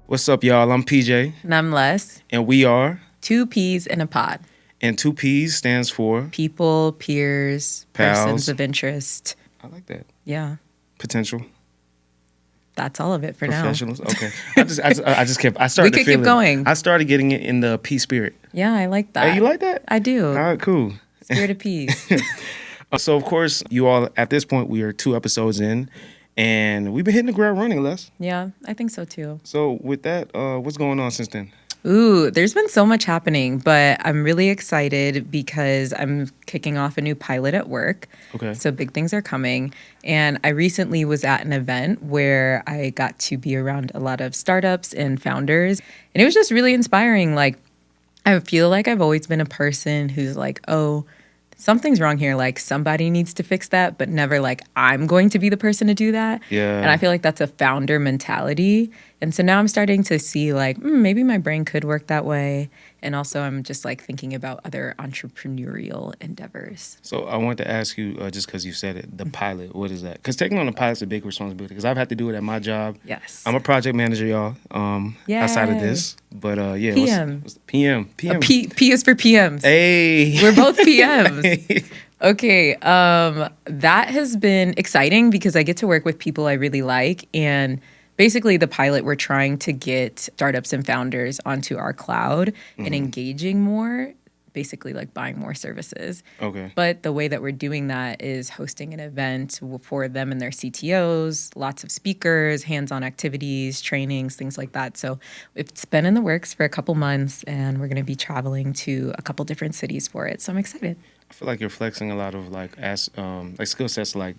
What's up, y'all? I'm PJ, And I'm Les. and we are. Two peas in a pod. And 2Ps stands for People, peers, Pals. persons of interest. I like that. Yeah, Potential that's all of it for now. professionals. Okay. I just kept. I started. We could to feel keep it. going. I started getting it in the P spirit. Yeah, I like that. Hey, you like that? I do. All right, cool. Spirit of peas. So of course, you all at this point we are 2 episodes in, and we've been hitting the ground running, Les. Yeah, I think so too. So with that, what's going on since then? Ooh, there's been so much happening, but I'm really excited because I'm kicking off a new pilot at work. Okay. So big things are coming. And I recently was at an event where I got to be around a lot of startups and founders. And it was just really inspiring. Like, I feel like I've always been a person who's like, oh, something's wrong here. Like, somebody needs to fix that, but never like, I'm going to be the person to do that. Yeah. And I feel like that's a founder mentality. And so now I'm starting to see like, maybe my brain could work that way. And also I'm just like thinking about other entrepreneurial endeavors. So I want to ask you, just because you said it, the pilot, what is that? Because taking on a pilot's a big responsibility. Because I've had to do it at my job. Yes. I'm a project manager, y'all. Outside of this, but yeah, PM. What's PM. P is for PMs. Hey, We're both PMs. Okay, that has been exciting because I get to work with people I really like. And basically, the pilot, we're trying to get startups and founders onto our cloud and engaging more, basically like buying more services. Okay. But the way that we're doing that is hosting an event for them and their CTOs, lots of speakers, hands-on activities, trainings, things like that. So it's been in the works for a couple months, and we're going to be traveling to a couple different cities for it. So I'm excited. I feel like you're flexing a lot of like skill sets like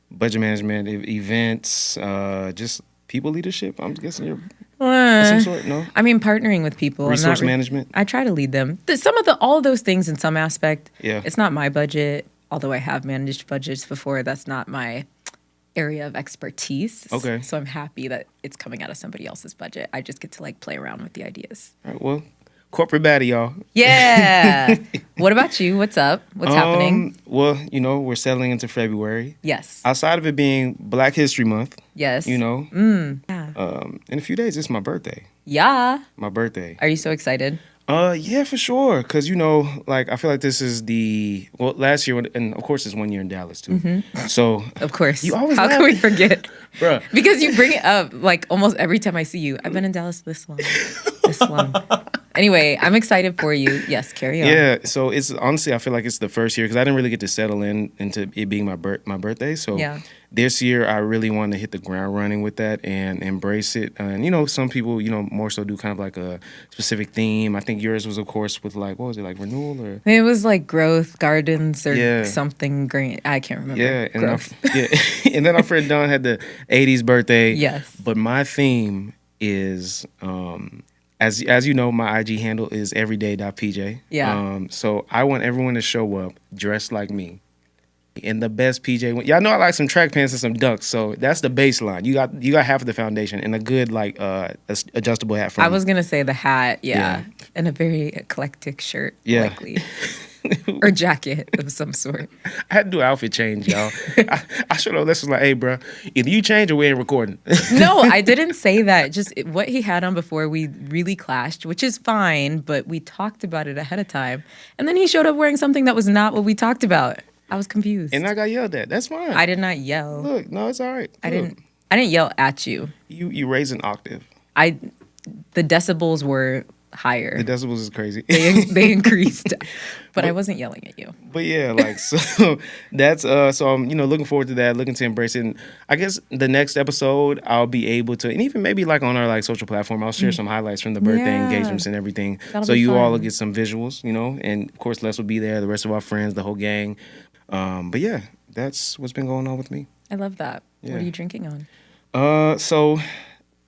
budget management, events, just people leadership. I'm guessing you're of some sort. No, I mean, partnering with people. resource management. I try to lead them. All of those things in some aspect. Yeah. It's not my budget, although I have managed budgets before. That's not my area of expertise. Okay. So I'm happy that it's coming out of somebody else's budget. I just get to like play around with the ideas. All right, well, corporate baddie, y'all. Yeah. What about you? What's up? What's happening? Well, we're settling into February. Yes. Outside of it being Black History Month, Yes. yeah. In a few days it's my birthday. Yeah. My birthday. Are you so excited? Yeah, for sure. Because, like, I feel like this is last year, and of course, it's 1 year in Dallas, too. So, Of course. You always How laugh. can we forget? bruh, Because you bring it up like almost every time I see you. I've been in Dallas this long. This long. Anyway, I'm excited for you. Yes, carry on. yeah. So, it's honestly, I feel like it's the first year because I didn't really get to settle into it being my birthday. So, Yeah. this year, I really wanted to hit the ground running with that and embrace it. And, some people, more so do kind of like a specific theme. I think yours was, of course, with like, what was it, like renewal or? It was like growth gardens or Yeah. something green. I can't remember. Yeah, and Growth. and then our friend Don had the 80s birthday. Yes. But my theme is, as you know, my IG handle is everyday.pj. Yeah. So I want everyone to show up dressed like me. In the best PJ. Y'all know I like some track pants and some dunks, so that's the baseline. You got half of the foundation and a good like adjustable hat for I me. was going to say the hat. Yeah. Yeah. And a very eclectic shirt. Yeah. Likely. Or jacket of some sort. I had to do an outfit change, y'all. I showed up. This was like, hey, bro, either you change or we ain't recording. No, I didn't say that. Just what he had on before, we really clashed, which is fine, but we talked about it ahead of time. And then he showed up wearing something that was not what we talked about. I was confused. And I got yelled at. That's fine. I did not yell. Look, no, it's all right. I Look, didn't yell at you. You raise an octave. The decibels were higher. The decibels is crazy. They increased, but I wasn't yelling at you. But yeah, like so that's so I'm looking forward to that, looking to embrace it. And I guess the next episode I'll be able to, and even maybe like on our like social platform, I'll share some highlights from the birthday Yeah. engagements and everything. That'll so be you all fun. will get some visuals, and of course Les will be there, the rest of our friends, the whole gang. But yeah, that's what's been going on with me. I love that. Yeah. What are you drinking on? So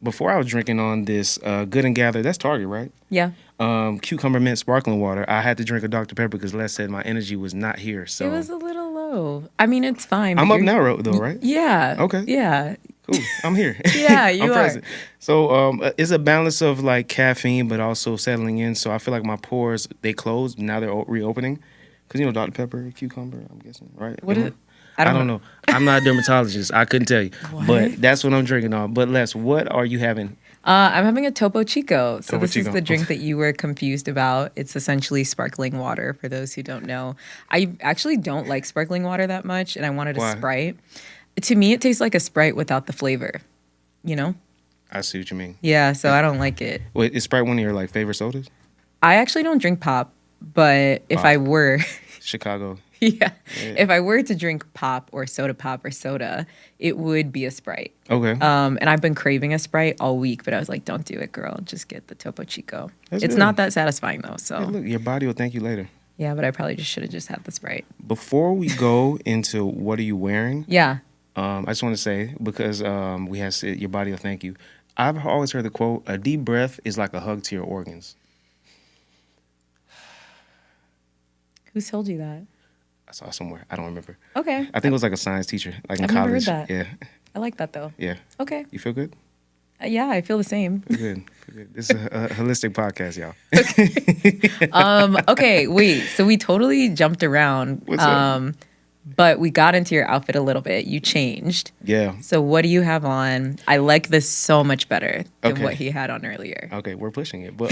before I was drinking on this Good and Gather, that's Target, right? Yeah. Cucumber mint sparkling water. I had to drink a Dr. Pepper because Les said my energy was not here. So It was a little low. I mean, it's fine. I'm but up you're- now, though, right? Yeah. Okay. Yeah. Cool. I'm here. Yeah, you I'm are. present. So it's a balance of like caffeine, but also settling in. So I feel like my pores, they closed. Now they're reopening. Because, Dr. Pepper, cucumber, I'm guessing, right? What Am is- I don't know. I'm not a dermatologist. I couldn't tell you. What? But that's what I'm drinking on. But Les, what are you having? I'm having a Topo Chico. So Topo this Chico. is the drink that you were confused about. It's essentially sparkling water, for those who don't know. I actually don't like sparkling water that much, and I wanted a Why? Sprite. To me, it tastes like a Sprite without the flavor, you know? I see what you mean. Yeah, so I don't like it. Wait, is Sprite one of your like favorite sodas? I actually don't drink pop, but if Pop. I were... Chicago. Yeah. If I were to drink pop or soda, it would be a Sprite. Okay. And I've been craving a Sprite all week, but I was like, don't do it, girl. Just get the Topo Chico. That's It's good. not that satisfying, though. So, Hey, look, your body will thank you later. yeah, but I probably just should have just had the Sprite. Before we go into what are you wearing, Yeah. I just want to say, because we have said your body will thank you. I've always heard the quote, a deep breath is like a hug to your organs. Who told you that? I saw it somewhere. I don't remember. Okay. I think it was like a science teacher, like in I've never college. heard that. Yeah. I like that, though. Yeah. Okay. You feel good? Yeah, I feel the same. Feel good. Feel good. This is a holistic podcast, y'all. Okay, wait. So we totally jumped around. What's up? But we got into your outfit a little bit. You changed. Yeah. So what do you have on? I like this so much better than Okay. what he had on earlier. Okay, we're pushing it. But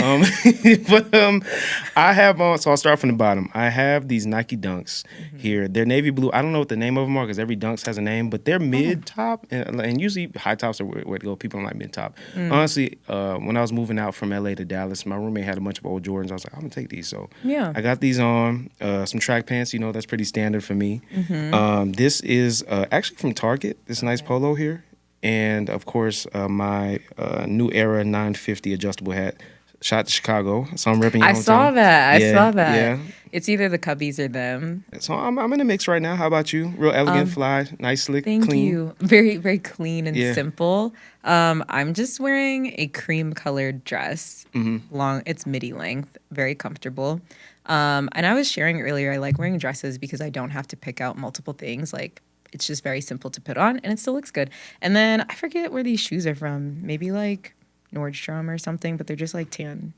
I have on, so I'll start from the bottom. I have these Nike Dunks here. They're navy blue. I don't know what the name of them are because every Dunks has a name, but they're mid top, and usually high tops are where to go. People don't like mid top. Honestly, when I was moving out from LA to Dallas, my roommate had a bunch of old Jordans. I was like, I'm gonna take these. So Yeah. I got these on. Some track pants. You know, that's pretty standard for me. This is actually from Target. This nice polo here. And of course, my New Era 950 adjustable hat. Shot to Chicago, so I'm repping your I hometown. saw that. Yeah, I saw that. Yeah, It's either the Cubbies or them. so I'm in the mix right now. How about you? Real elegant, fly, nice, slick, Thank clean. you. Very, very clean and Yeah. simple. I'm just wearing a cream colored dress. Mm-hmm. Long, it's midi length, very comfortable. And I was sharing earlier, I like wearing dresses because I don't have to pick out multiple things. Like, it's just very simple to put on and it still looks good. And then I forget where these shoes are from. Maybe like Nordstrom or something, but they're just like tan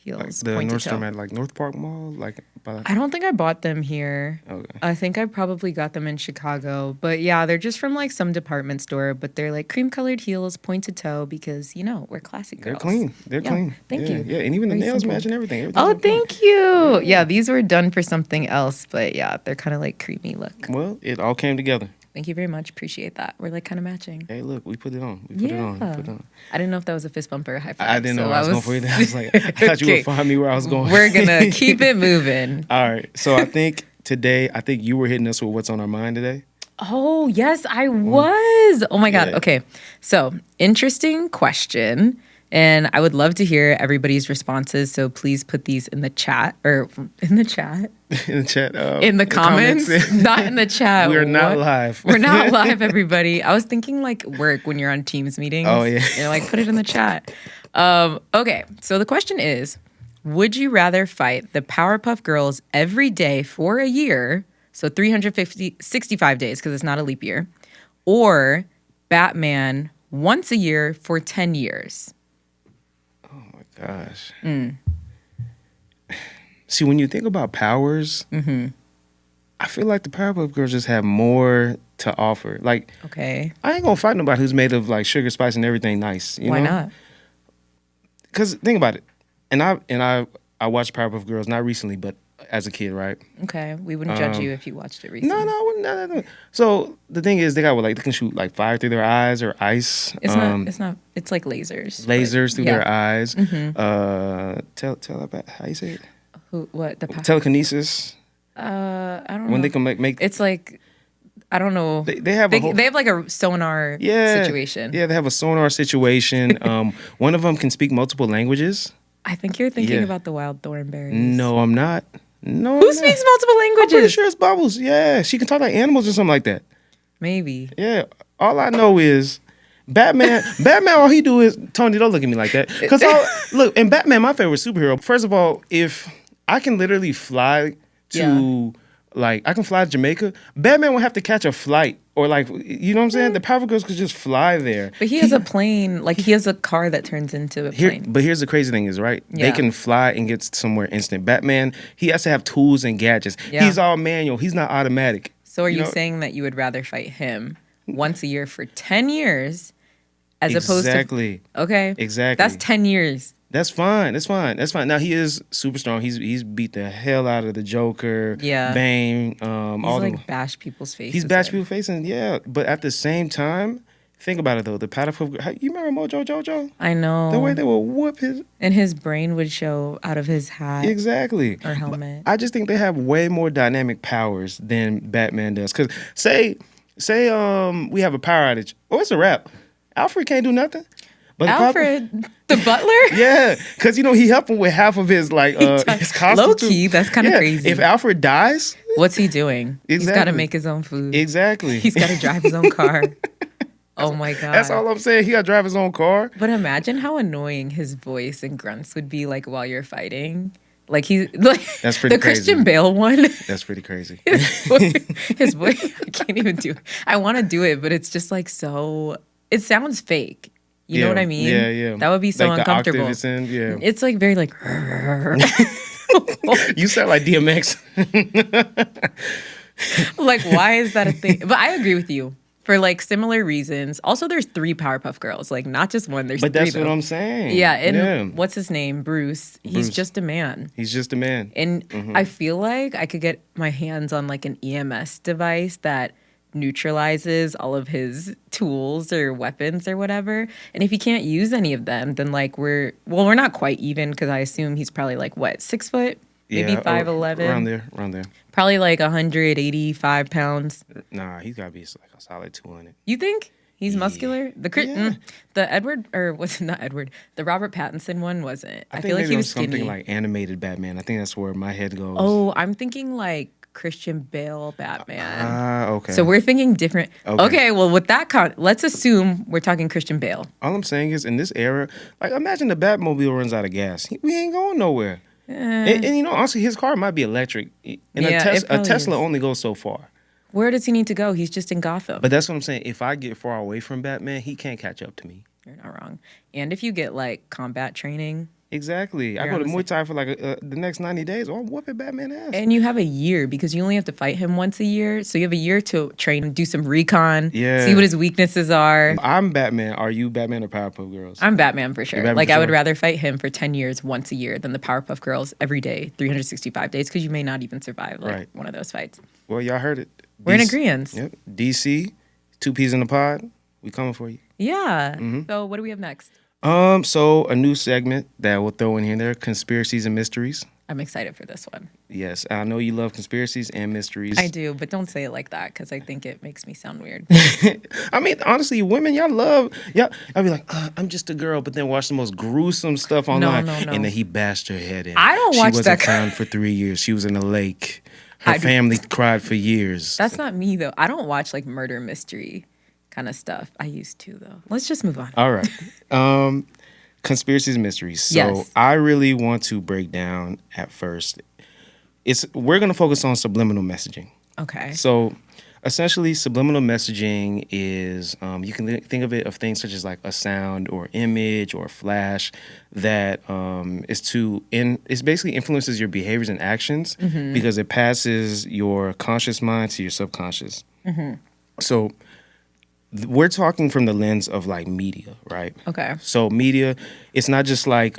Like heels. the pointed Nordstrom toe. at like North Park Mall, like by. I don't think I bought them here. Okay. I think I probably got them in Chicago. But yeah, they're just from like some department store, but they're like cream colored heels, pointed toe, because, you know, we're classy girls. They're clean. They're Yeah, clean. thank Yeah, you. Yeah, and even the Very nails simple. matching everything. Oh, Everything's on point. thank you. Yeah, these were done for something else, but yeah, they're kind of like creamy look. Well, it all came together. Thank you very much. Appreciate that. We're like kind of matching. Hey, look, we put it on. We put it on. Yeah. Put it on. I didn't know if that was a fist bump or a high five. I didn't know so where I was going for either. I was like, I thought you Okay. would find me where I was going. We're going to keep it moving. All right. So I think you were hitting us with what's on our mind today. Oh, yes, I was. Oh my God. Yeah. Okay. So, interesting question. And I would love to hear everybody's responses. So please put these in the chat or in the chat, In the chat. in the comments, not in the chat. We are not What? live. We're not live, everybody. I was thinking like work when you're on Teams meetings. Oh, yeah. You're like, put it in the chat. Okay. So the question is, would you rather fight the Powerpuff Girls every day for a year, so 65 days because it's not a leap year, or Batman once a year for 10 years? Oh my gosh. See, when you think about powers, I feel like the Powerpuff Girls just have more to offer. Like, Okay. I ain't gonna fight nobody who's made of like sugar, spice, and everything nice. You Why know? not? Because think about it, and I watched Powerpuff Girls not recently, but as a kid, right? Okay. We wouldn't judge you if you watched it recently. No, I wouldn't. No. So the thing is, they got what, like they can shoot like fire through their eyes or ice. It's not. It's like lasers. but- lasers through yeah. their eyes. Tell about how you say it. What the? Telekinesis. I don't know. When they can make It's like, I don't know. they have a whole, They have like a sonar situation. Yeah, they have a sonar situation. One of them can speak multiple languages. I think you're thinking Yeah. about the wild thornberries. No, I'm not. No, Who I'm speaks not. multiple I'm pretty languages? sure it's Bubbles. Yeah, she can talk like animals or something like that. Maybe. Yeah, all I know is Batman. All he do is Tony. Don't look at me like that. Because look, and Batman, my favorite superhero. First of all, if I can literally fly to like I can fly to Jamaica, Batman would have to catch a flight or like you know what I'm saying. The Powerpuff Girls could just fly there. But he has a plane. Like he has a car that turns into a plane. But here's the crazy thing is, right? They Yeah. can fly and get somewhere instant. Batman, he has to have tools and gadgets. Yeah. He's all manual. He's not automatic. So are you know- saying that you would rather fight him once a year for 10 years as opposed Exactly. to okay, Exactly. that's 10 years. That's fine. That's fine. That's fine. Now he is super strong. He's beat the hell out of the Joker, Yeah. Bane, He's all like the bashed people's faces. he's bashed people facing, yeah. But at the same time, think about it though. The Powerpuff, you remember Mojo Jojo? I know. The way they would whoop his And his brain would show out of his hat exactly or helmet. I just think they have way more dynamic powers than Batman does. Cause say we have a power outage. Oh, it's a wrap. Alfred can't do nothing. But Alfred, the butler? yeah, because he helped him with half of his his costume. Low key, that's kind of crazy. If Alfred dies, what's he doing? Exactly. He's got to make his own food. Exactly. He's got to drive his own car. Oh my God. That's all I'm saying. He got to drive his own car. But imagine how annoying his voice and grunts would be like while you're fighting. Like he's like that's pretty the crazy. Christian Bale one. That's pretty crazy. his voice, I can't even do it. I want to do it, but it's just like so. It sounds fake. You know what I mean? Yeah, yeah. That would be so like uncomfortable. The octave it's in, yeah. It's like very like. You sound like DMX. Like, why is that a thing? But I agree with you for like similar reasons. Also, there's 3 Powerpuff Girls, like not just one. There's but 3. that's Though. what I'm saying. Yeah, and what's his name? Bruce. He's Bruce. just a man. He's just a man. And I feel like I could get my hands on like an EMS device that neutralizes all of his tools or weapons or whatever. And if he can't use any of them, then like we're not quite even because I assume he's probably like what, 6 foot? Maybe 5'11". Around there. Probably like 185 pounds. Nah, he's gotta be like a solid 200. You think? He's muscular. Yeah. The Edward or was it not Edward? The Robert Pattinson one wasn't. I feel like maybe he was something skinny. like animated Batman. I think that's where my head goes. Oh, I'm thinking like Christian Bale Batman. Okay. So we're thinking different. Okay. Okay, well with that let's assume we're talking Christian Bale. All I'm saying is, in this era, like imagine the Batmobile runs out of gas. We ain't going nowhere. And honestly, his car might be electric. And Yeah, it a probably Tesla is. only goes so far. Where does he need to go? He's just in Gotham. But that's what I'm saying. If I get far away from Batman, he can't catch up to me. You're not wrong. And if you get like combat training, Exactly. I You're go to honestly- Muay Thai for like the next 90 days. Oh, I'm whooping Batman ass. and you have a year because you only have to fight him once a year. So you have a year to train, do some recon, Yeah. see what his weaknesses are. I'm Batman. Are you Batman or Powerpuff Girls? I'm Batman for sure. You're Batman Like for I would sure? rather fight him for 10 years once a year than the Powerpuff Girls every day, 365 days, because you may not even survive like Right. one of those fights. Well, y'all heard it. We're in DC agreement. Yep. DC, 2 peas in the pod. We coming for you. Yeah. Mm-hmm. So what do we have next? So a new segment that we'll throw in here there, conspiracies and mysteries. I'm excited for this one. Yes, I know you love conspiracies and mysteries. I do, but don't say it like that because I think it makes me sound weird. I mean, honestly, women, y'all love, I'll be like, I'm just a girl, but then watch the most gruesome stuff online. no. And then he bashed her head in. I don't watch She that wasn't found for 3 years. She was in a lake. Her family cried for years. That's not me though. I don't watch like murder mystery kind of stuff. I used to though. Let's just move on. All right. Conspiracies and mysteries. So Yes. I really want to break down at first. We're going to focus on subliminal messaging. Okay. So essentially, subliminal messaging is you can think of it of things such as like a sound or image or flash that it basically influences your behaviors and actions because it passes your conscious mind to your subconscious. So we're talking from the lens of like media, right? Okay. So media, it's not just like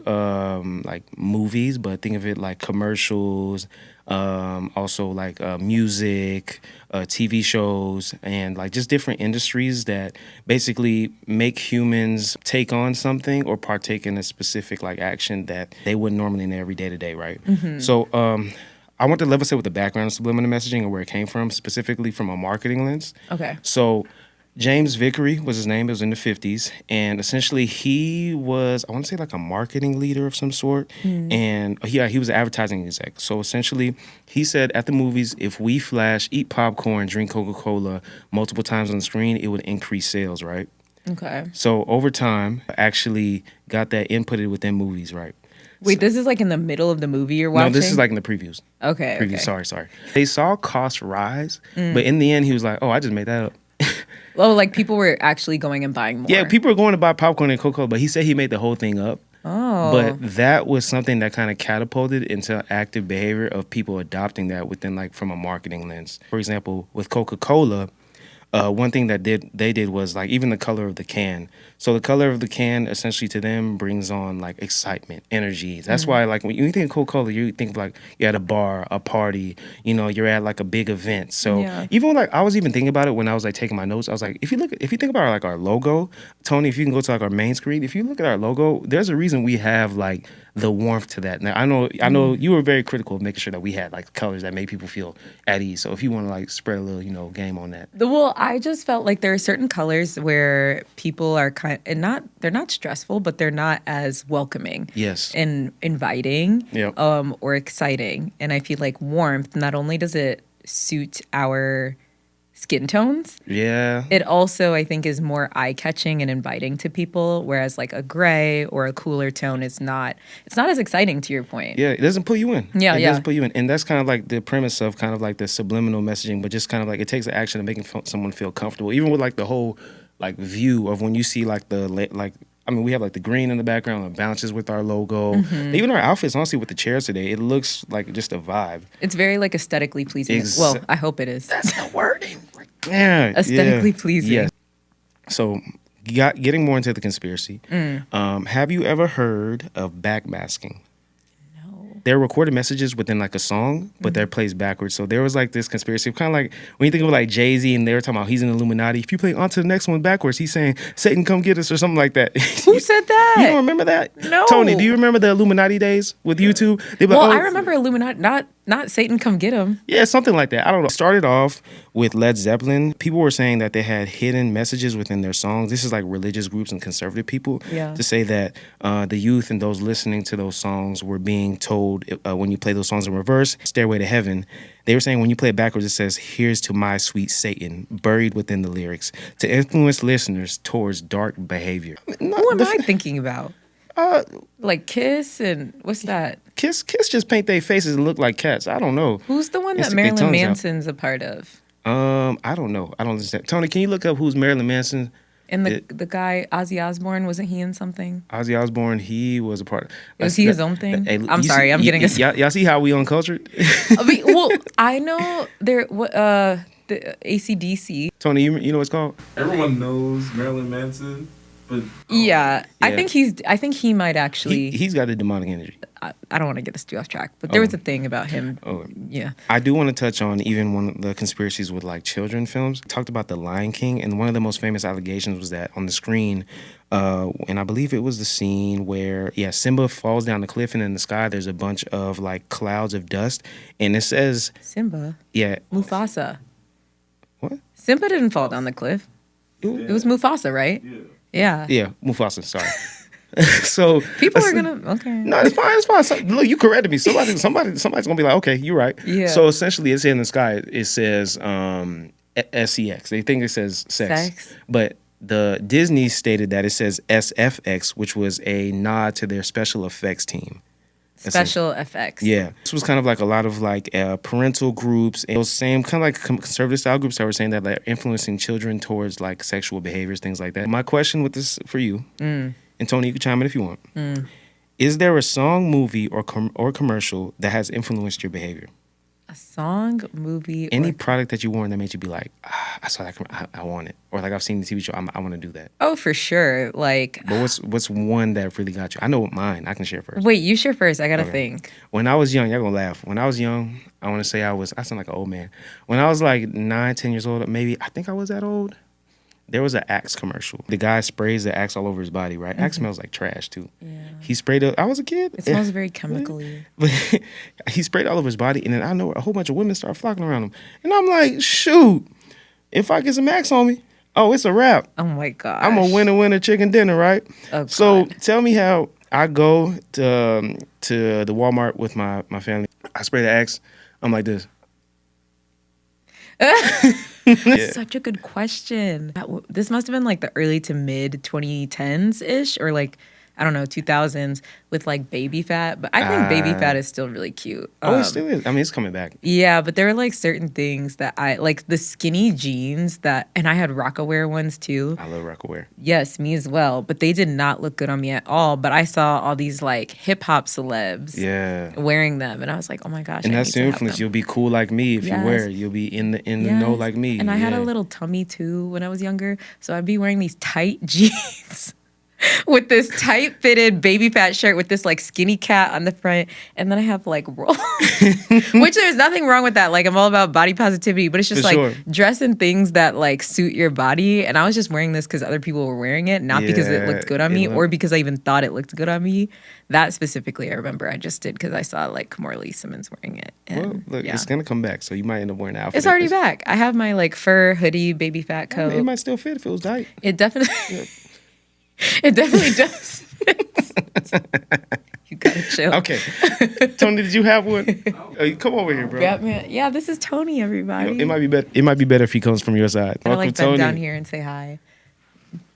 movies, but think of it like commercials, also like music, TV shows, and like just different industries that basically make humans take on something or partake in a specific like action that they wouldn't normally in their everyday to day, right? So I want to level set with the background of subliminal messaging and where it came from, specifically from a marketing lens. Okay. So James Vickery was his name. It was in the 50s. And essentially he was, I want to say like a marketing leader of some sort. And he was an advertising exec. So essentially he said at the movies, if we flash, eat popcorn, drink Coca-Cola multiple times on the screen, it would increase sales, right? Okay. So over time, actually got that inputted within movies, right? Wait, this is like in the middle of the movie you're watching? No, this is like in the previews. Okay. Previews, Okay. sorry. They saw costs rise, but in the end he was like, oh, I just made that up. Oh, like people were actually going and buying more. Yeah, people are going to buy popcorn and Coca-Cola, but he said he made the whole thing up. Oh. But that was something that kind of catapulted into active behavior of people adopting that within like from a marketing lens. For example, with Coca-Cola, one thing that they did was like even the color of the can. So the color of the can essentially to them brings on like excitement, energy. That's why like when you think of Coca-Cola, you think of like you're at a bar, a party, you know, you're at like a big event. So Yeah. even like I was even thinking about it when I was like taking my notes. I was like, if you think about like our logo, Tony, if you can go to like our main screen, if you look at our logo, there's a reason we have like the warmth to that. Now I know you were very critical of making sure that we had like colors that made people feel at ease. So if you want to like spread a little, you know, game on that. Well, I just felt like there are certain colors where people are they're not stressful, but they're not as welcoming. Yes. And inviting. Yep. Or exciting. And I feel like warmth, not only does it suit our skin tones, Yeah. it also I think is more eye-catching and inviting to people, whereas like a gray or a cooler tone is not as exciting, to your point. Yeah, it doesn't pull you in. Yeah, it yeah. doesn't pull you in, and that's kind of like the premise of kind of like the subliminal messaging, but just kind of like it takes the action of making someone feel comfortable, even with like the whole like view of when you see like I mean, we have like the green in the background that bounces with our logo. Even our outfits, honestly, with the chairs today, it looks like just a vibe. It's very like aesthetically pleasing. Well, I hope it is. That's the wording. Yeah, Aesthetically pleasing. Yes. So, getting more into the conspiracy. Have you ever heard of backmasking? They're recorded messages within like a song, but they're placed backwards. So there was like this conspiracy, kind of like when you think of like Jay-Z and they were talking about he's an Illuminati. If you play on to the next one backwards, he's saying Satan come get us or something like that. Who said that? You don't remember that? No. Tony, do you remember the Illuminati days with YouTube? They'd be like, Well, "Oh, I remember Illuminati, not Satan come get him. yeah, something like that. I don't know. Started off with Led Zeppelin. People were saying that they had hidden messages within their songs. This is like religious groups and conservative people to say that the youth and those listening to those songs were being told when you play those songs in reverse, Stairway to Heaven. They were saying when you play it backwards, it says, "Here's to my sweet Satan," buried within the lyrics, to influence listeners towards dark behavior. Who am I thinking about? Like Kiss and what's that? Kiss just paint their faces and look like cats. I don't know. Who's the one that Stick their Marilyn tongues out. Manson's a part of? I don't know. I don't understand. Tony, can you look up who's Marilyn Manson? And the guy Ozzy Osbourne, wasn't he in something? Ozzy Osbourne, he was a part. Was he his own thing? Hey, I'm sorry, I'm getting us. Y'all see how we uncultured? I mean, well, I know the AC/DC. Tony, you know what it's called? Everyone knows Marilyn Manson, but Yeah, I Yeah. think he might actually. He's got the demonic energy. I don't want to get us too off track, but there was a thing about him. Oh. Yeah. I do want to touch on even one of the conspiracies with like children films. Talked about The Lion King, and one of the most famous allegations was that on the screen, and I believe it was the scene where Simba falls down the cliff, and in the sky there's a bunch of like clouds of dust, and it says Simba. yeah. Mufasa. What? Simba didn't fall down the cliff. It was Mufasa, right? Yeah. Yeah, Mufasa. Sorry. So People are gonna okay. No, it's fine. It's fine. So, look, you corrected me. Somebody's gonna be like, okay, you're right. Yeah. So essentially, it's in the sky. It says SEX. They think it says sex. But the Disney stated that it says SFX, which was a nod to their special effects team. Special effects. Yeah, this was kind of like a lot of like parental groups and those same kind of like conservative style groups that were saying that they're influencing children towards like sexual behaviors, things like that. My question with this for you. And Tony, you can chime in if you want. Is there a song, movie, or commercial that has influenced your behavior? A song, movie, Any or... product that you wore that made you be like, I saw that, I want it. Or like I've seen the TV show, I want to do that. Oh, for sure. Like, But what's one that really got you? I know mine. I can share first. wait, you share first. I gotta think. When I was young, y'all gonna laugh. When I was young, I want to say I sound like an old man. When I was like 9, 10 years old, maybe, I think I was that old. There was an Axe commercial. The guy sprays the Axe all over his body, right? Axe smells like trash, too. Yeah. He sprayed it. I was a kid. It smells very chemically. But he sprayed all over his body, and then I know a whole bunch of women start flocking around him. And I'm like, shoot, if I get some Axe on me, oh, it's a wrap. Oh, my gosh. I'm a winner chicken dinner, right? Oh, so God. tell me how I go to the Walmart with my family. I spray the Axe. I'm like this. That's such a good question. This must have been like the early to mid 2010s ish, or like I don't know, 2000s with like baby fat. But I think baby fat is still really cute. Oh, it still is. I mean, it's coming back. Yeah, but there were like certain things that I like the skinny jeans that, and I had Rockaware ones too. I love Rockaware. Yes, me as well. But they did not look good on me at all. But I saw all these like hip hop celebs wearing them, and I was like, oh my gosh. And I that's need the to have influence. them. You'll be cool like me if you wear it. You'll be in the know like me. And I had a little tummy too when I was younger, so I'd be wearing these tight jeans with this tight fitted baby fat shirt with this like skinny cat on the front, and then I have like roll, which there's nothing wrong with that. Like I'm all about body positivity, but it's just dress in things that like suit your body. And I was just wearing this because other people were wearing it, not because it looked good on me or because I even thought it looked good on me. That specifically, I remember I just did because I saw like Kamora Simmons wearing it. And, well, look, it's gonna come back, so you might end up wearing an outfit. It's already back. I have my like fur hoodie, baby fat coat. It might still fit if it was tight. It definitely. It definitely does. You gotta chill. Okay. Tony, did you have one? Come over here, bro. Batman. Yeah, this is Tony, everybody. It might be better. It might be better if he comes from your side. I like bend down here and say hi.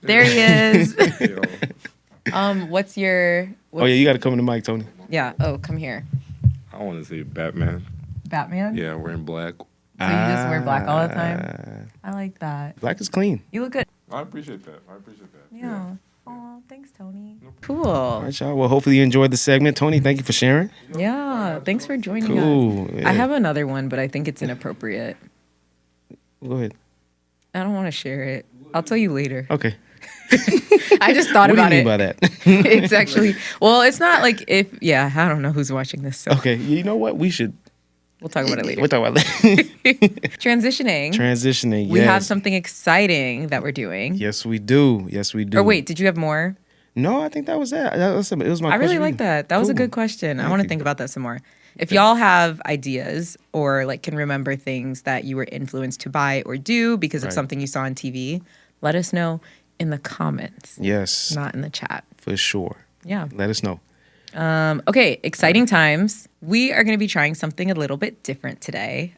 There he is. What's your? Oh yeah, you got to come to the mic, Tony. Yeah. Oh, come here. I want to say Batman. Batman. Yeah, wearing black. So you just wear black all the time. I like that. Black is clean. You look good. I appreciate that. Yeah. Oh, thanks, Tony. Cool. All right, y'all. Well, hopefully you enjoyed the segment. Tony, thank you for sharing. Yeah. Thanks for joining Cool. us. Yeah. I have another one, but I think it's inappropriate. Go ahead. I don't want to share it. I'll tell you later. Okay. I just thought about it. What do you mean by that? It's actually, well, it's not like I don't know who's watching this. So Okay. You know what? We'll talk about it later. We'll talk about that. Transitioning. We have something exciting that we're doing. Yes, we do. Or wait, did you have more? No, I think that was that. It was my question. I really like that. That was a good question. I want to think about that some more. If y'all have ideas or like can remember things that you were influenced to buy or do because of something you saw on TV, let us know in the comments. Yes. Not in the chat. For sure. Yeah. Let us know. Okay, exciting times. We are going to be trying something a little bit different today.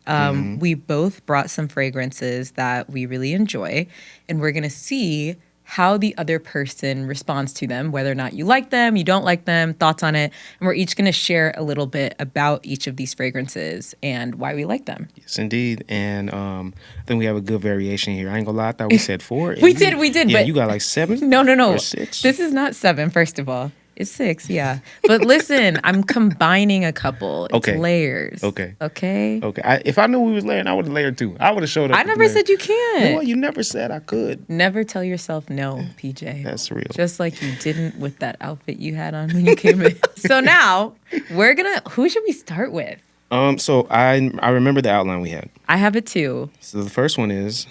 We both brought some fragrances that we really enjoy, and we're going to see how the other person responds to them, whether or not you like them, you don't like them, thoughts on it. And we're each going to share a little bit about each of these fragrances and why we like them. Yes, indeed. And I think we have a good variation here. I ain't gonna lie, I thought we said 4. We did. Yeah, but you got like 7? No. Or 6? This is not 7, first of all. It's 6, yeah. But listen, I'm combining a couple. It's layers. Okay. If I knew we was layering, I would have layered too. I would have showed up. I never said you can't. No, you never said I could. Never tell yourself no, PJ. That's real. Just like you didn't with that outfit you had on when you came in. So now, who should we start with? So I remember the outline we had. I have it too. So the first one is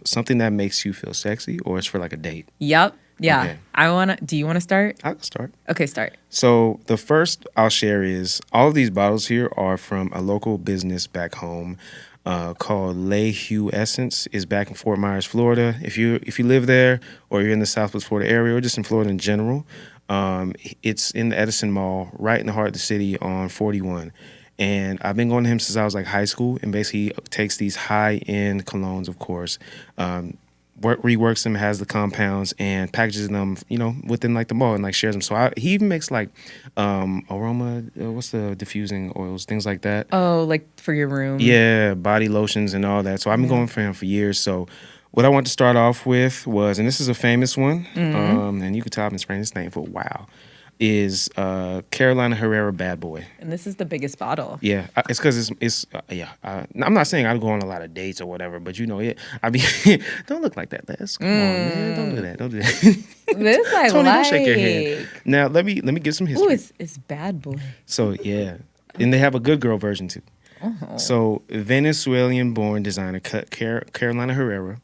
something that makes you feel sexy, or it's for like a date. Yep. Yeah. Okay. Do you want to start? I can start. Okay, start. So the first I'll share is all of these bottles here are from a local business back home called Le Hue Essence. Is back in Fort Myers, Florida. If you live there or you're in the Southwest Florida area or just in Florida in general, it's in the Edison Mall, right in the heart of the city on 41. And I've been going to him since I was like high school, and basically he takes these high-end colognes, of course, reworks them, has the compounds, and packages them, within like the mall and like shares them. So he even makes like aroma, what's the diffusing oils, things like that. Oh, like for your room. Yeah, body lotions and all that. So I've been going for him for years. So what I want to start off with was, and this is a famous one, and you can tell I've been spraying this thing for a while, is Carolina Herrera Bad Boy. And this is the biggest bottle. Yeah, it's because I'm not saying I go on a lot of dates or whatever, but I be don't look like that, Les. Come on, man, don't do that. This I Tony, like. don't shake your hand. Now let me give some history. Ooh, it's Bad Boy. So yeah, and they have a good girl version too. Uh-huh. So Venezuelan-born designer Carolina Herrera.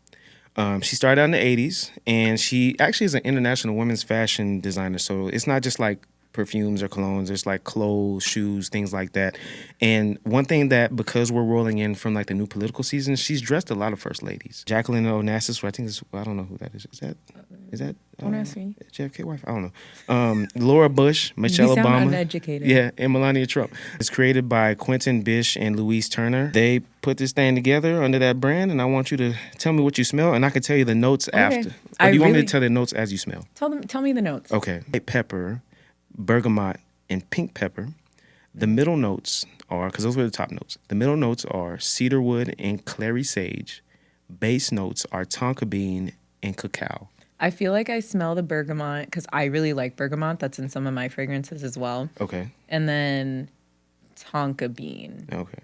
She started out in the 80s, and she actually is an international women's fashion designer. So it's not just like perfumes or colognes. There's like clothes, shoes, things like that. And one thing that, because we're rolling in from like the new political season, she's dressed a lot of first ladies. Jacqueline Onassis, I think I don't know who that is. Is that Don't ask me. JFK wife. I don't know. Laura Bush, Michelle You sound Obama. uneducated. Yeah, and Melania Trump. It's created by Quentin Bish and Louise Turner. They put this thing together under that brand, and I want you to tell me what you smell, and I can tell you the notes after. Or do you want me to tell the notes as you smell? Tell me the notes. Okay. White pepper, bergamot, and pink pepper. The middle notes are, because those were the top notes, the middle notes are cedarwood and clary sage. Base notes are tonka bean and cacao. I feel like I smell the bergamot because I really like bergamot. That's in some of my fragrances as well. Okay. And then tonka bean. Okay.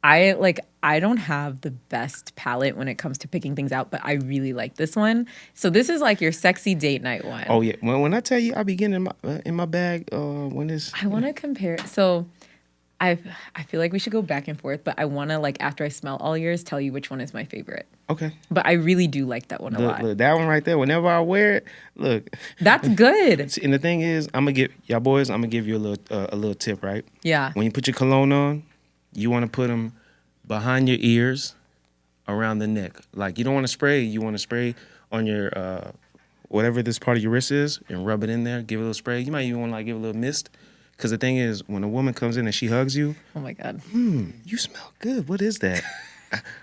I don't have the best palate when it comes to picking things out, but I really like this one. So this is like your sexy date night one. Oh yeah. When I tell you, I be getting in my bag when it's. I want to compare. So I feel like we should go back and forth, but I want to, like, after I smell all yours, tell you which one is my favorite. Okay. But I really do like that one a lot. Look, that one right there. Whenever I wear it, look. That's good. And the thing is, I'm gonna give y'all boys. I'm gonna give you a little tip, right? Yeah. When you put your cologne on, you want to put them behind your ears, around the neck. Like, you don't want to spray. You want to spray on your whatever this part of your wrist is, and rub it in there. Give it a little spray. You might even want to, like, give it a little mist. Because the thing is, when a woman comes in and she hugs you, Oh my God. you smell good. What is that?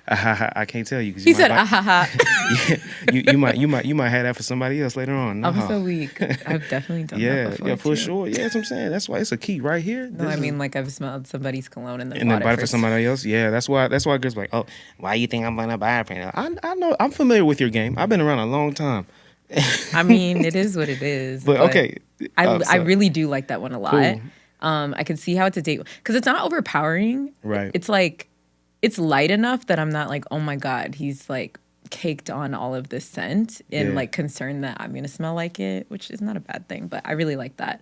I can't tell you. He said, ah ha ha. Yeah, you might have that for somebody else later on. No. I'm so weak. I've definitely done that Yeah, before. yeah, for too. sure. Yeah, that's what I'm saying. That's why it's a key right here. No, I mean, like, I've smelled somebody's cologne and then and then buy it for first. somebody else. Yeah, that's why girls be like, oh, why you think I'm gonna buy it for you? I know, I'm familiar with your game. I've been around a long time. I mean, it is what it is. But okay, I really do like that one a lot. Cool. I can see how it's a date because it's not overpowering. Right. It's like it's light enough that I'm not like, oh my God, he's like caked on all of this scent and Yeah. like concerned that I'm gonna smell like it, which is not a bad thing, but I really like that.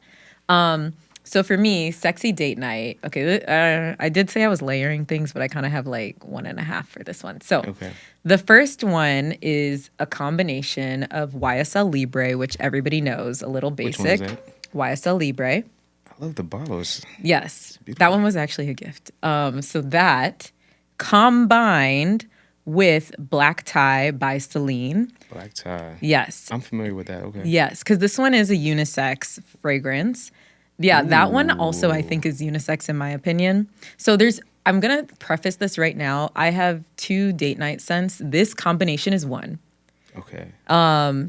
So for me, sexy date night. Okay, I did say I was layering things, but I kind of have like 1.5 for this one. So Okay. the first one is a combination of YSL Libre, which everybody knows, a little Which one is basic. that? YSL Libre. I love the bottles. Yes, beautiful. that one was actually a gift. So that combined with Black Tie by Celine. Black tie. Yes. I'm familiar with that. Okay. Yes, because this one is a unisex fragrance. Yeah, that one also I think is unisex in my opinion. So I'm going to preface this right now. I have 2 date night scents. This combination is one. Okay.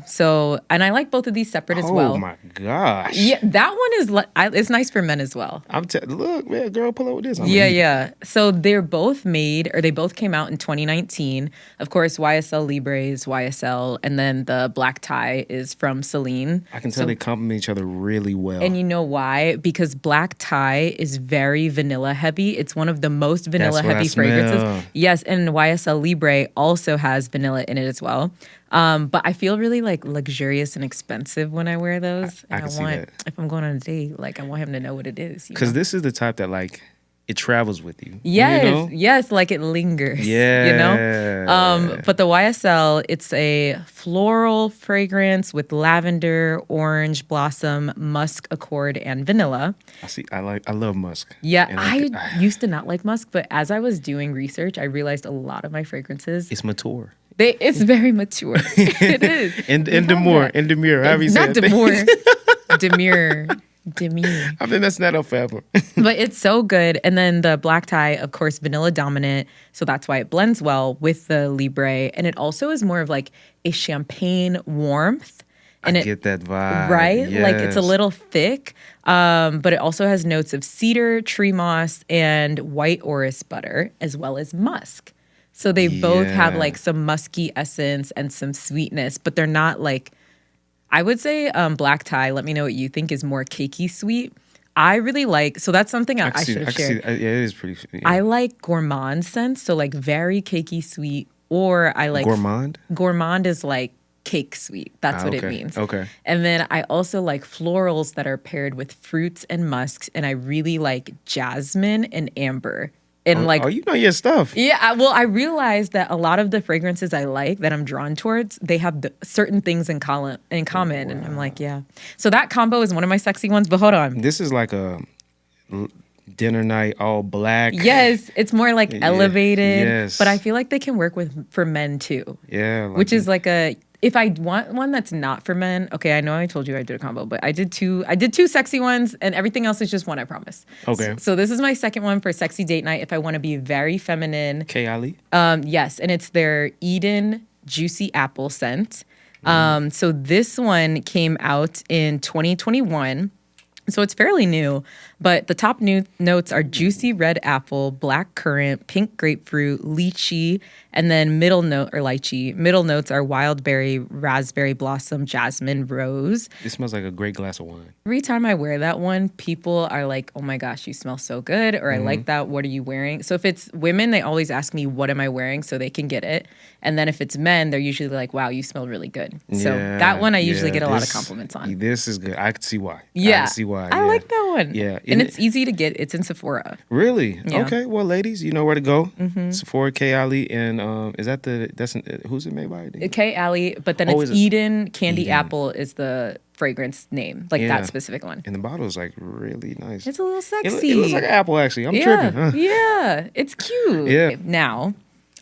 So, and I like both of these separate as well. Oh my gosh. Yeah, that one is, it's nice for men as well. Look, man, girl, pull up with this. Yeah. So they both came out in 2019. Of course, YSL Libre is YSL, and then the Black Tie is from Celine. I can tell they complement each other really well. And you know why? Because Black Tie is very vanilla heavy. It's one of the most vanilla That's what I heavy fragrances. smell. Yes, and YSL Libre also has vanilla in it as well. But I feel really like luxurious and expensive when I wear those. I And can see that. if I'm going on a date, like I want him to know what it is. Because this is the type that, like, it travels with you. Yes, You know? yes, like it lingers. Yeah. You know? But the YSL, it's a floral fragrance with lavender, orange, blossom, musk, accord, and vanilla. I love musk. Yeah, And I used to not like musk, but as I was doing research, I realized a lot of my fragrances, It's mature. it's very mature. It is. And We have demure. that. And demure. However you say Not it. demure. Demure. I've been messing that up forever. But it's so good. And then the Black Tie, of course, vanilla dominant. So that's why it blends well with the Libre. And it also is more of like a champagne warmth. And I get that vibe. Right? Like it's a Yes. little thick. But it also has notes of cedar, tree moss, and white orris butter, as well as musk. So they both have Yeah. like some musky essence and some sweetness, but they're not like, I would say Black Tie, let me know what you think, is more cakey sweet. I really like, so that's something I should have shared. Yeah, it is pretty. Yeah. I like gourmand scents, so like very cakey sweet, or I like Gourmand? Gourmand is like cake sweet. That's what it okay. means. Okay. And then I also like florals that are paired with fruits and musks, and I really like jasmine and amber. And like, oh, you know your stuff. yeah, I realized that a lot of the fragrances I like that I'm drawn towards, they have certain things in common, and I'm like, yeah. So that combo is one of my sexy ones. But hold on, This is like a dinner night, all black. yes, it's more like Yeah, elevated, yes. but I feel like they can work for men too, Yeah. which is like If I want one that's not for men, okay, I know I told you I did a combo, but I did two sexy ones, and everything else is just one, I promise. Okay. So this is my second one for sexy date night if I want to be very feminine. K. Ali? Yes, and it's their Eden Juicy Apple scent. So this one came out in 2021. So it's fairly new, but the top new notes are juicy red apple, black currant, pink grapefruit, lychee, and then middle notes are wild berry, raspberry blossom, jasmine, rose. It smells like a great glass of wine. Every time I wear that one, people are like, oh my gosh, you smell so good, or I like that, what are you wearing? So if it's women, they always ask me, what am I wearing, so they can get it. And then if it's men, they're usually like, wow, you smell really good. So that one I usually get a lot of compliments on. This is good. I can see why. Yeah. I can see why. I like that one. Yeah. And it's easy to get. It's in Sephora. Really? Yeah. Okay. Well, ladies, you know where to go. Sephora, K. Ali, and who's it made by? K. Ali, but then it's is it? Eden Candy Eden. Apple is the fragrance name, like that specific one. And the bottle is like really nice. It's a little It sexy. looks like an apple, actually. I'm tripping. Huh? Yeah, it's cute. Yeah. Now,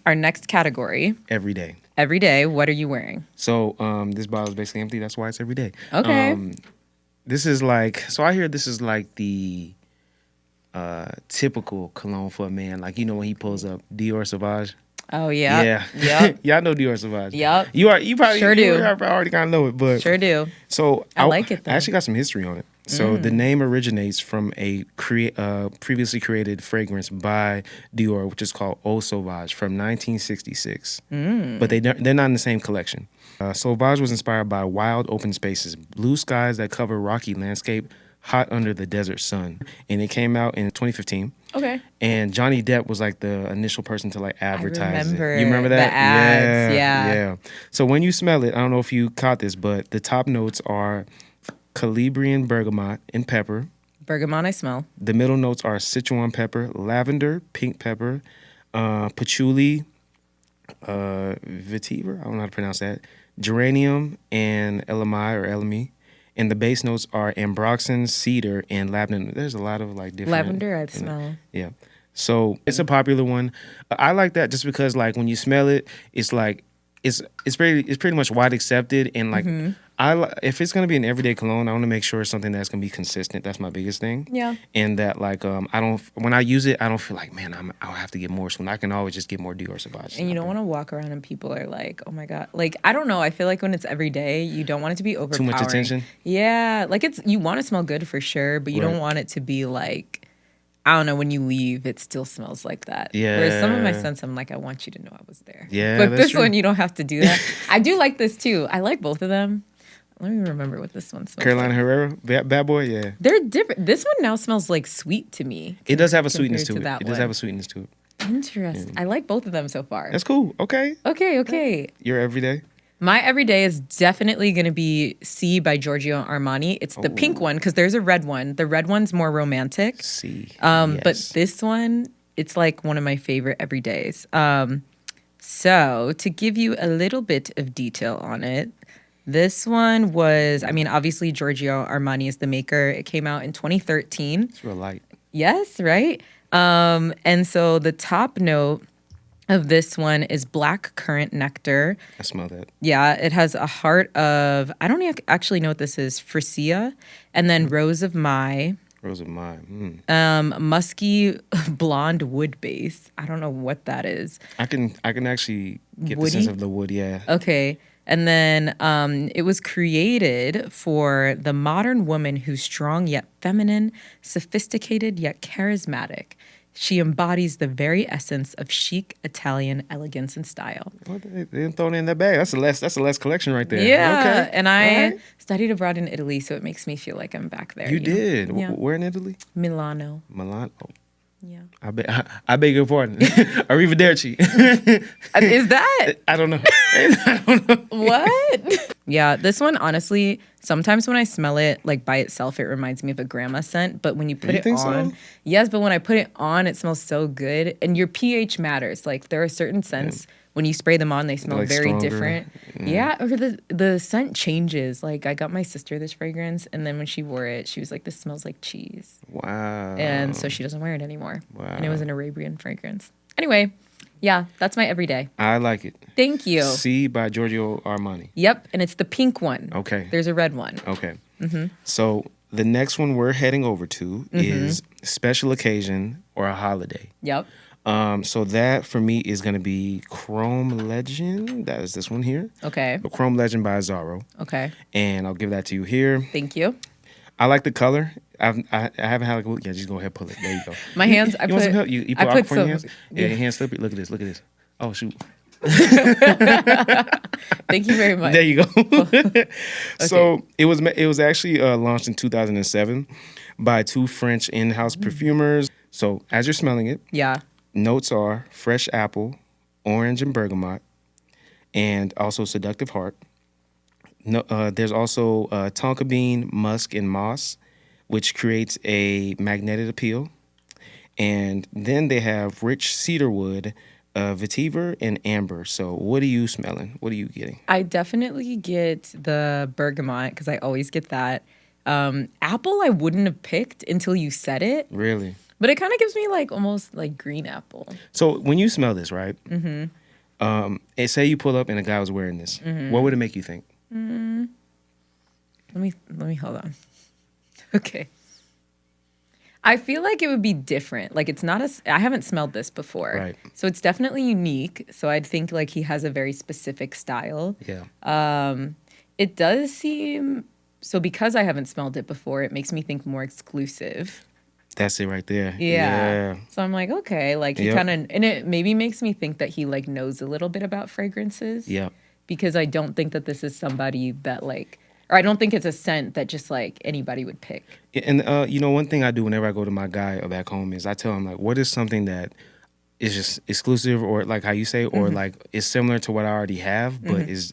our next category, Every day. every day, what are you wearing? So this bottle is basically empty. That's why it's every day. Okay. This is like, so I hear this is like the typical cologne for a man. Like, you know, when he pulls up Dior Sauvage. Oh, yeah. Yeah. Yep. Yeah, I know Dior Sauvage. Yep. You probably Sure do. You already kind of know it, but Sure do. So I like it, though. I actually got some history on it. So the name originates from a previously created fragrance by Dior, which is called Eau Sauvage from 1966. But they're not in the same collection. Sauvage was inspired by wild open spaces, blue skies that cover rocky landscape, hot under the desert sun. And it came out in 2015. Okay. And Johnny Depp was like the initial person to like advertise remember it. You remember that? the ads, yeah. Yeah. So when you smell it, I don't know if you caught this, but the top notes are Calabrian bergamot and pepper. Bergamot, I smell. The middle notes are Sichuan pepper, lavender, pink pepper, patchouli, vetiver, I don't know how to pronounce that, geranium, and elemi. And the base notes are ambroxan, cedar, and lavender. There's a lot of like different. Lavender, I smell. Yeah. So it's a popular one. I like that just because like when you smell it, it's like it's pretty much wide accepted, and like if it's gonna be an everyday cologne, I want to make sure it's something that's gonna be consistent. That's my biggest thing. Yeah. And that like when I use it, I don't feel like, man, I'll have to get more soon. I can always just get more Dior Sauvage. And you don't want to walk around and people are like, oh my God. Like, I don't know. I feel like when it's every day, you don't want it to be overpowering. Too much attention? Yeah. Like you want to smell good for sure, but you don't want it to be like, I don't know, when you leave, it still smells like that. Yeah. Whereas some of my scents, I'm like, I want you to know I was there. Yeah, But that's this true. one, you don't have to do that. I do like this too. I like both of them. Let me remember what this one smells Carolina like. Herrera, bad boy, yeah. They're different. This one now smells like sweet to me. It does have a sweetness to compared it. that It does one. have a sweetness to it. Interesting. I like both of them so far. That's cool. Okay. Okay. Your everyday. My everyday is definitely going to be C by Giorgio Armani. It's the pink one because there's a red one. The red one's more romantic. C. But Yes. this one, it's like one of my favorite everydays. So to give you a little bit of detail on it, this one was, I mean, obviously Giorgio Armani is the maker. It came out in 2013. It's real light. Yes, right? And so the top note of this one is black currant nectar. I smell that. Yeah, it has a heart of, I don't actually know what this is, freesia, and then rose of Mai, Rose of mine. musky blonde wood base. I don't know what that is. I can actually get Woody? the sense of the wood, yeah. Okay. And then it was created for the modern woman who's strong yet feminine, sophisticated yet charismatic. She embodies the very essence of chic Italian elegance and style. Well, they didn't throw it in that bag. That's a less collection right there. Yeah. Okay. And I All right. studied abroad in Italy, so it makes me feel like I'm back there. You know? did. Yeah. Where in Italy? Milano. Milan. Oh, Yeah. I beg your pardon. Arrivederci. Is that I don't know. I don't know. what? Yeah, this one honestly, sometimes when I smell it like by itself, it reminds me of a grandma scent. But when you put You it think on, so? yes, but when I put it on, it smells so good. And your pH matters. Like there are certain scents when you spray them on, they smell like very stronger. different. Yeah, or the scent changes. Like I got my sister this fragrance, and then when she wore it, she was like, "This smells like cheese," Wow. and so she doesn't wear it anymore. Wow. And it was an Arabian fragrance. Anyway, Yeah, that's my everyday. I like it. Thank you. C by Giorgio Armani. Yep, and it's the pink one. Okay. There's a red one. Okay. So the next one we're heading over to is special occasion or a holiday. Yep. So that for me is going to be Chrome Legend. That is this one here. Okay. Chrome Legend by Azzaro. Okay. And I'll give that to you here. Thank you. I like the color. I haven't had like a yeah. Just go ahead and pull it. There you go. My hands. You want some help? You put alcohol in your hands. Yeah, yeah. your hands slippery. Look at this. Look at this. Oh shoot. Thank you very much. There you go. So it was actually launched in 2007 by two French in-house perfumers. So as you're smelling it, Yeah. notes are fresh apple, orange, and bergamot, and also seductive heart. No, there's also tonka bean, musk, and moss, which creates a magnetic appeal. And then they have rich cedar wood, vetiver, and amber. So what are you smelling? What are you getting? I definitely get the bergamot because I always get that. Apple I wouldn't have picked until you said it, Really? but it kind of gives me like almost like green apple. So when you smell this, right? Mm-hmm. And say you pull up and a guy was wearing this, what would it make you think? Let me hold on. Okay. I feel like it would be different. Like it's not I haven't smelled this before. Right. So it's definitely unique. So I'd think like he has a very specific style. Yeah. It does seem so because I haven't smelled it before, it makes me think more exclusive. That's it right there. Yeah. So I'm like, okay, like he Yep. kind of, and it maybe makes me think that he like knows a little bit about fragrances. Yeah. Because I don't think that this is somebody that like, or I don't think it's a scent that just like anybody would pick. Yeah, and you know, one thing I do whenever I go to my guy back home is I tell him like, what is something that is just exclusive or like how you say, or like is similar to what I already have, but is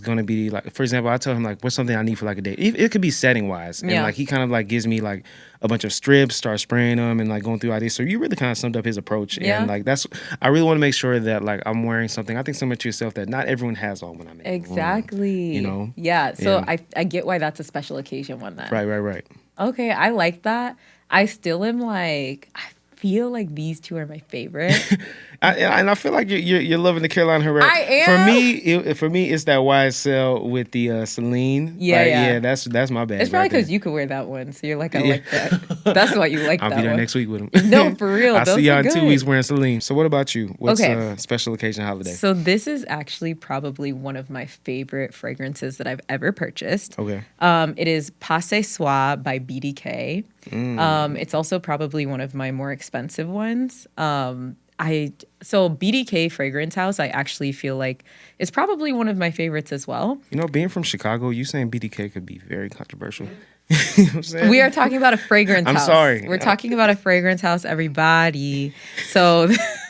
going to be like, for example, I tell him like, what's something I need for like a date. It could be setting wise, and Yeah. like he kind of like gives me like a bunch of strips, start spraying them, and like going through ideas. So you really kind of summed up his approach, Yeah. and like that's I really want to make sure that like I'm wearing something. I think similar to yourself that not everyone has on when I'm in the room, Exactly. you know? Yeah. So Yeah. I get why that's a special occasion one then. Right. Okay. I like that. I still am like, I feel like these two are my favorite. And I feel like you're loving the Carolina Herrera. I am. For me, it's that YSL with the Celine. Yeah, Like, yeah. That's my bag. It's probably right there. because you could wear that one. So you're like, I like that. That's why you like I'll that be there one. next week with him. No, for real. I'll Those see y'all are in 2 good. weeks wearing Celine. So what about you? What's Okay. a special occasion holiday? So this is actually probably one of my favorite fragrances that I've ever purchased. Okay. It is Passe Soie by BDK. It's also probably one of my more expensive ones. So BDK Fragrance House, I actually feel like is probably one of my favorites as well. You know, being from Chicago, you saying BDK could be very controversial. You know what I'm saying? We are talking about a fragrance I'm house. sorry. We're talking about a fragrance house, everybody. So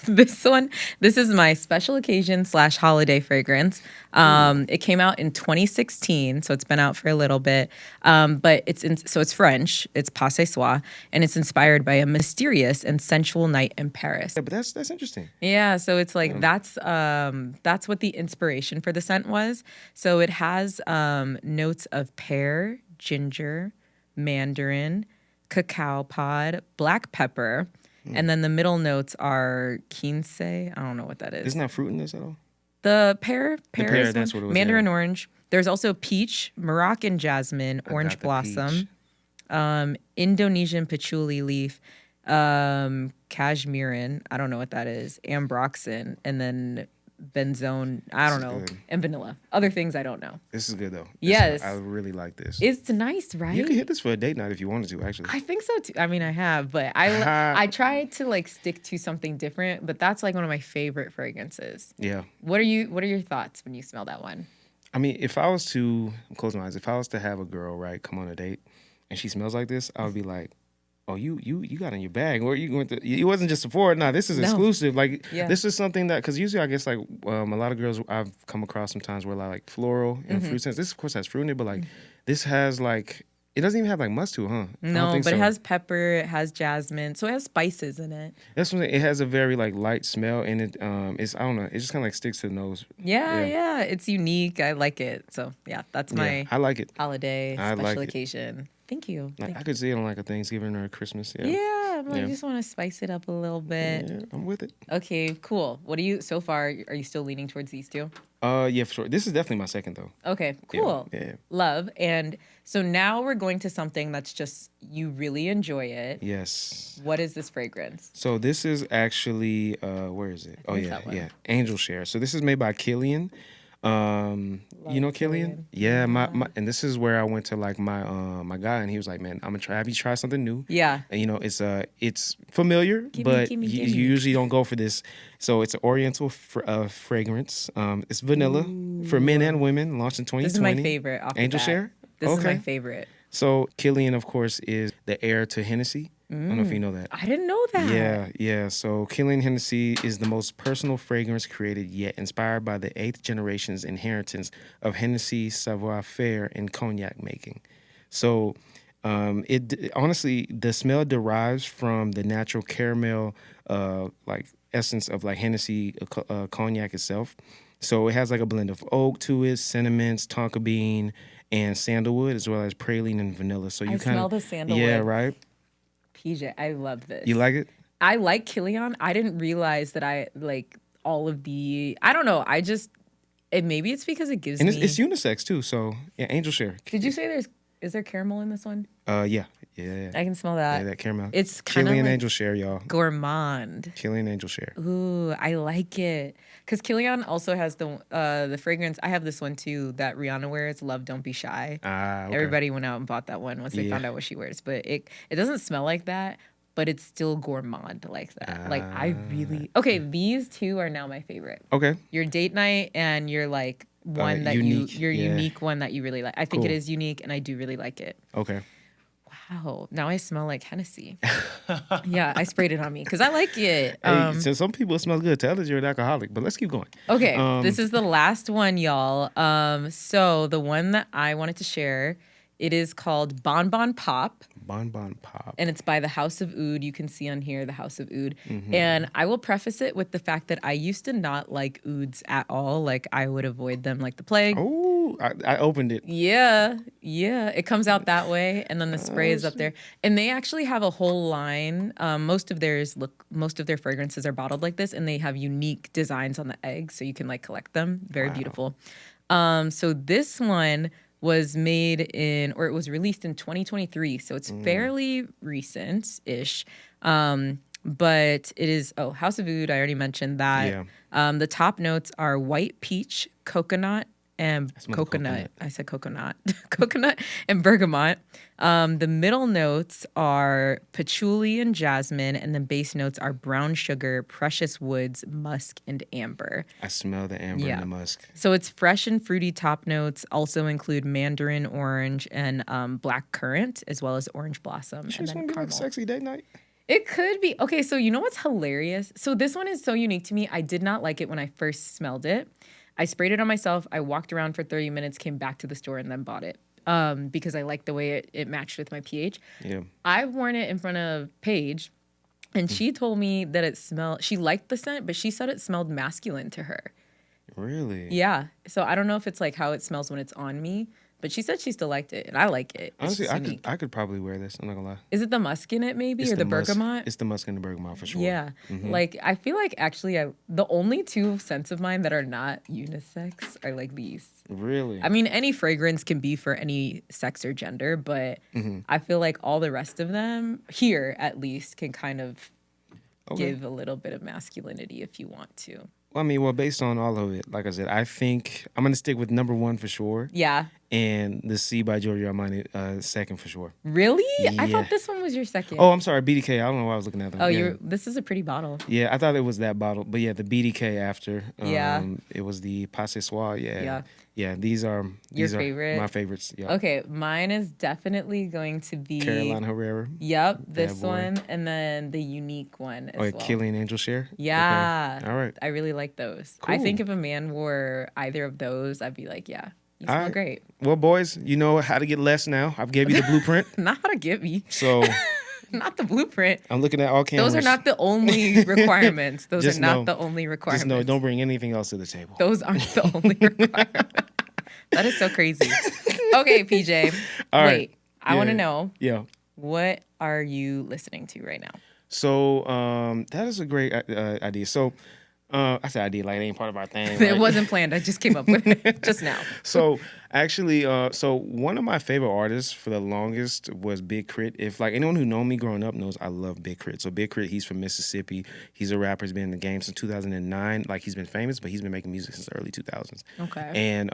this is my special occasion / holiday fragrance. It came out in 2016, so it's been out for a little bit. But it's French. It's Passe Soie, and it's inspired by a mysterious and sensual night in Paris. Yeah, but that's interesting. Yeah, so it's like that's what the inspiration for the scent was. So it has notes of pear, ginger, mandarin, cacao pod, black pepper, and then the middle notes are quince. I don't know what that is. Isn't that fruit in this at all? The pear pear, is that's one. what it was, Mandarin yeah. orange. There's also peach, Moroccan jasmine, I orange got the blossom, peach. Indonesian patchouli leaf, cashmerean. I don't know what that is. Ambroxan, and then benzone. I don't This is know. good. And vanilla. Other things I don't know. This is good though. Yes. I really like this. It's nice, right? You could hit this for a date night if you wanted to, actually. I think so too. I mean, I have, but I try to like stick to something different. But that's like one of my favorite fragrances. Yeah. What are your thoughts when you smell that one? I mean, if I was to close my eyes, if I was to have a girl, right, come on a date and she smells like this, I would be like, oh, you got in your bag, or you going to? It wasn't just Sephora. Nah, this is No. exclusive. Like Yeah. this is something that, because usually I guess like a lot of girls I've come across sometimes were like floral and fruit scents. This of course has fruit in it, but like this has like it doesn't even have like musk to it, huh? I don't No, think but so. it has pepper, it has jasmine, so it has spices in it. That's what it has a very like light smell, and it it's I don't know, it just kind of like sticks to the nose. Yeah, it's unique. I like it. So yeah, that's my Yeah, I like it. holiday I special like it. occasion. Thank you. Like, I could see it on like a Thanksgiving or a Christmas. Yeah. Yeah, I'm like, Yeah. just want to spice it up a little bit. Yeah, I'm with it. Okay, cool. What do you, so far, are you still leaning towards these two? Yeah, for sure. This is definitely my second though. Okay, cool. Yeah. Love. And so now we're going to something that's just, you really enjoy it. Yes. What is this fragrance? So this is actually where is it? Oh It's yeah, that one. yeah. Angel Share. So this is made by Killian. You know Killian? Yeah, my and this is where I went to like my guy, and he was like, "Man, I'm gonna try. Have you tried something new?" Yeah. And it's familiar, but gimme. you usually don't go for this. So it's an Oriental fragrance. It's vanilla for men and women. Launched in 2020. This is my favorite. Off the Angel bat. Share. This is Okay. my favorite. So Killian, of course, is the heir to Hennessy. I don't know if you know that. I didn't know that. Yeah. So Killian Hennessy is the most personal fragrance created yet, inspired by the 8th generation's inheritance of Hennessy savoir-faire in cognac making. So it honestly, the smell derives from the natural caramel like essence of like Hennessy cognac itself. So it has like a blend of oak to it, cinnamons, tonka bean, and sandalwood, as well as praline and vanilla. So you I kind smell of the sandalwood. Yeah, right. PJ, I love this. You like it? I like Killian. I didn't realize that I like all of I don't know. Maybe it's because it gives And me. it's unisex too. So yeah, Angel Share. Did you say is there caramel in this one? Yeah. I can smell that. Yeah, that caramel. It's kind of Killian like Angel Share, y'all. gourmand. Killian Angel Share. Ooh, I like it. Because Killian also has the fragrance. I have this one too that Rihanna wears, Love Don't Be Shy. Okay. Everybody went out and bought that one once they found out what she wears. But it doesn't smell like that, but it's still gourmand like that. Like I really these two are now my favorite. Okay. Your date night and your like one that unique, your yeah. unique one that you really like. I think it Cool. is unique and I do really like it. Okay. Wow. Now I smell like Hennessy. Yeah, I sprayed it on me because I like it. Hey, so some people it smells good. Tell us you're an alcoholic, but let's keep going. Okay, this is the last one, y'all. So the one that I wanted to share, it is called Bon Bon Pop. Bon Bon Pop. And it's by the House of Oud. You can see on here the House of Oud. Mm-hmm. And I will preface it with the fact that I used to not like ouds at all. Like I would avoid them like the plague. Oh, I opened it. Yeah. It comes out that way, and then the spray is up there. And they actually have a whole line. Most of their fragrances are bottled like this, and they have unique designs on the eggs, so you can like collect them. Very beautiful. So this one was it was released in 2023, so it's fairly recent-ish. But it is House of Oud. I already mentioned that. Yeah. The top notes are white peach, coconut, and smell coconut. I said coconut. Coconut and bergamot. The middle notes are patchouli and jasmine, and the base notes are brown sugar, precious woods, musk, and amber. I smell the amber and the musk. So it's fresh and fruity top notes. Also include mandarin orange and black currant, as well as orange blossom. You and just then want to be like a caramel. sexy date night? It could be. Okay, so you know what's hilarious? So this one is so unique to me. I did not like it when I first smelled it. I sprayed it on myself. I walked around for 30 minutes, came back to the store, and then bought it because I liked the way it matched with my pH. Yeah. I've worn it in front of Paige, and she told me that it smelled, she liked the scent, but she said it smelled masculine to her. Really? Yeah. So I don't know if it's like how it smells when it's on me, but she said she still liked it, and I like it. It's Honestly, just I unique. could probably wear this. I'm not gonna lie. Is it the musk in it maybe, It's or the musk- bergamot? It's the musk and the bergamot for sure. Yeah. Like, I feel like actually the only two scents of mine that are not unisex are like these. Really? I mean, any fragrance can be for any sex or gender, but I feel like all the rest of them, here at least, can kind of give a little bit of masculinity if you want to. Well, I mean, based on all of it, like I said, I think I'm gonna stick with number one for sure. Yeah. And the C by Giorgio Armani second for sure. Really? I Yeah. thought this one was your second. Oh, I'm sorry, BDK. I don't know why I was looking at them. Oh, yeah. this is a pretty bottle. Yeah, I thought it was that bottle, but yeah, the BDK after. Yeah. It was the Passe Soir. Yeah. Yeah. Yeah, these are favorite? my favorites. Yeah. Okay, mine is definitely going to be Carolina Herrera. Yep, this boy. one, and then the unique one as well. Killian Angel Share. Yeah. Okay. All right. I really like those. I Cool. think if a man wore either of those, I'd be like, yeah, you smell All right. great. Well, boys, you know how to get less now. I've gave you the blueprint, Not how to get me. so Not the blueprint. I'm looking at all cameras. Those are not the only requirements. Those Just are not know- the only requirements. Just know, don't bring anything else to the table. Those aren't the only requirements. That is so crazy. Okay, PJ. All Wait. right. I want to know, Yeah. what are you listening to right now? So that is a great idea. So I said idea like it ain't part of our thing. It right? wasn't planned. I just came up with it just now. So actually, so one of my favorite artists for the longest was Big Crit. If like anyone who know me growing up knows, I love Big Crit. So Big Crit, he's from Mississippi. He's a rapper. He's been in the game since 2009. Like he's been famous, but he's been making music since the early 2000s. Okay. And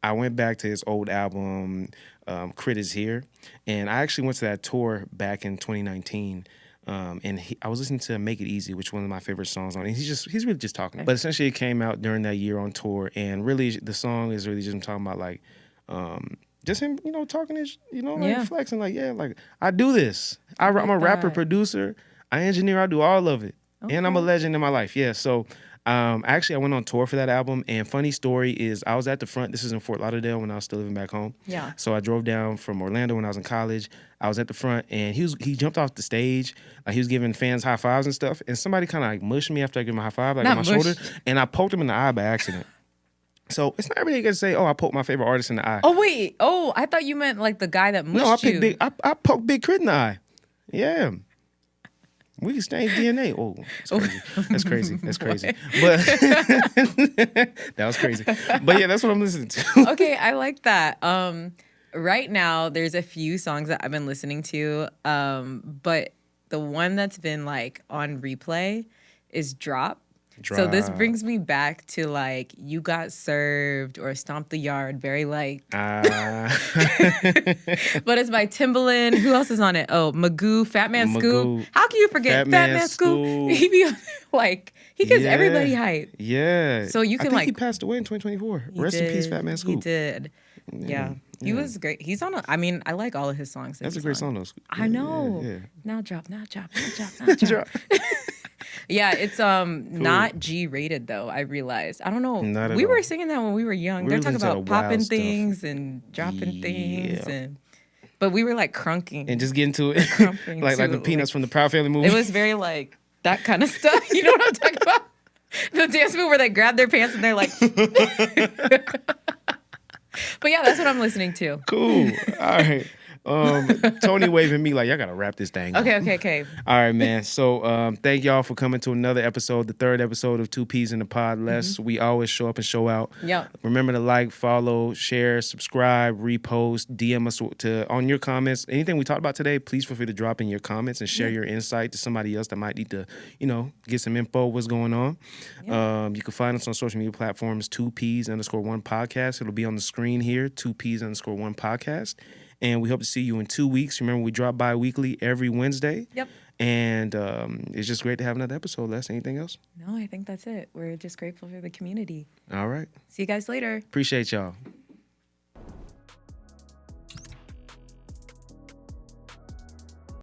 I went back to his old album, Crit Is Here, and I actually went to that tour back in 2019. And I was listening to Make It Easy, which is one of my favorite songs on it. And he's really just talking. But essentially it came out during that year on tour. And really the song is really just him talking about like, just him, talking his, like flexing like, yeah, like I do this. I'm a rapper, producer, I engineer, I do all of it. Okay. And I'm a legend in my life. Yeah. So actually I went on tour for that album, and funny story is I was at the front. This is in Fort Lauderdale when I was still living back home. Yeah. So I drove down from Orlando when I was in college. I was at the front, and he jumped off the stage. He was giving fans high fives and stuff, and somebody kind of like mushed me after I gave him a high five, like on my shoulder, and I poked him in the eye by accident. So it's not every day you get to say, "Oh, I poked my favorite artist in the eye." Oh wait, I thought you meant like the guy that mushed you. I poked Big Crit in the eye. Yeah. We exchange DNA. Oh, that's crazy. That's crazy. But that was crazy. But yeah, that's what I'm listening to. Okay, I like that. Right now, there's a few songs that I've been listening to, but the one that's been like on replay is Drop. So this brings me back to like You Got Served or Stomp the Yard, very like. But it's by Timbaland. Who else is on it? Oh, Magoo, Fat Man Scoop. How can you forget Fat Man Scoop? He be like, he gives everybody hype. Yeah. So you can I think like. he passed away in 2024. Rest in peace, Fat Man Scoop. He did. Yeah. He was great. He's on I like all of his songs. That's a great song though. I know. Yeah. Now drop. Yeah, it's not G rated though, I realized. I don't know. We were singing that when we were young. They're talking about popping things and dropping things but we were like crunking. And just getting to it. like the Peanuts from the Proud Family movie. It was very like that kind of stuff. You know what I'm talking about? The dance move where they grab their pants and they're like But yeah, that's what I'm listening to. Cool. All right. Tony waving me like, y'all gotta wrap this thing up. Okay. All right, man. So thank y'all for coming to another episode, the third episode of Two Peas in the Pod Less. We always show up and show out. Yeah. Remember to like, follow, share, subscribe, repost, DM us on your comments. Anything we talked about today, please feel free to drop in your comments and share your insight to somebody else that might need to, get some info what's going on. Yeah. You can find us on social media platforms, 2Ps_1 podcast. It'll be on the screen here, 2Ps_1 podcast. And we hope to see you in 2 weeks. Remember, we drop bi-weekly every Wednesday. Yep. And it's just great to have another episode. Les, anything else? No, I think that's it. We're just grateful for the community. All right. See you guys later. Appreciate y'all.